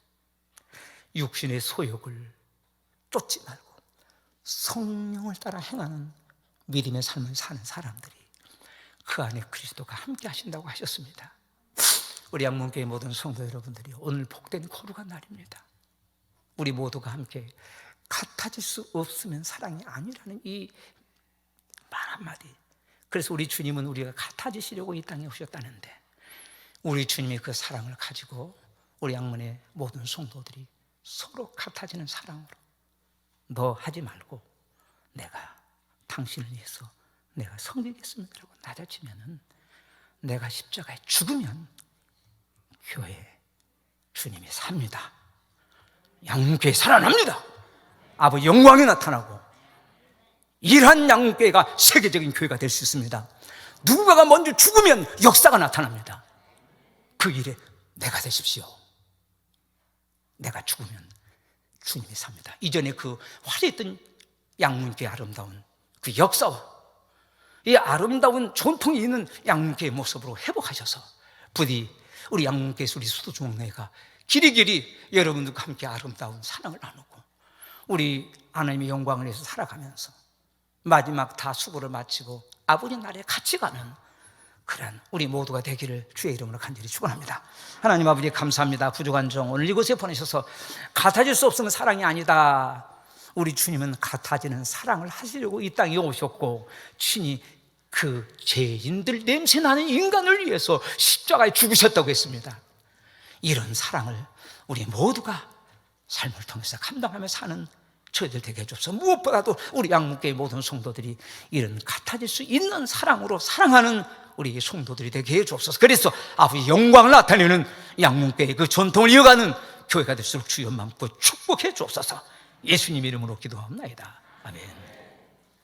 육신의 소욕을 쫓지 말고 성령을 따라 행하는 믿음의 삶을 사는 사람들이 그 안에 그리스도가 함께 하신다고 하셨습니다. 우리 양문교회 모든 성도 여러분들이 오늘 복된 거룩한 날입니다. 우리 모두가 함께 같아질 수 없으면 사랑이 아니라는 이 말 한마디. 그래서 우리 주님은 우리가 같아지시려고 이 땅에 오셨다는데, 우리 주님이 그 사랑을 가지고 우리 양문의 모든 성도들이 서로 같아지는 사랑으로, 너 하지 말고 내가 당신을 위해서 내가 섬기겠습니다라고 낮아지면은, 내가 십자가에 죽으면 교회에 주님이 삽니다. 양문교회 살아납니다. 아버지 영광이 나타나고 이러한 양문교회가 세계적인 교회가 될 수 있습니다. 누군가가 먼저 죽으면 역사가 나타납니다. 그 일에 내가 되십시오. 내가 죽으면 주님이 삽니다. 이전에 그 화려했던 양문교회의 아름다운 그 역사와 이 아름다운 전통이 있는 양문교회의 모습으로 회복하셔서 부디 우리 양문교회에서 우리 수도중앙회가 길이길이 여러분들과 함께 아름다운 사랑을 나누고 우리 하나님의 영광을 위해서 살아가면서 마지막 다 수고를 마치고 아버지 나라에 같이 가는 그런 우리 모두가 되기를 주의 이름으로 간절히 축원합니다. 하나님 아버지 감사합니다. 부족한 종 오늘 이곳에 보내셔서 같아질 수 없으면 사랑이 아니다. 우리 주님은 같아지는 사랑을 하시려고 이 땅에 오셨고 친히 그 죄인들, 냄새나는 인간을 위해서 십자가에 죽으셨다고 했습니다. 이런 사랑을 우리 모두가 삶을 통해서 감당하며 사는 저희들 되게 해줘서, 무엇보다도 우리 양문교회 모든 성도들이 이런 같아질 수 있는 사랑으로 사랑하는 우리 성도들이 되게 해주옵소서. 그래서 아버지 영광을 나타내는 양문교회의 그 전통을 이어가는 교회가 될수록 주여 마음껏 축복해 주옵소서. 예수님 이름으로 기도합니다. 아멘.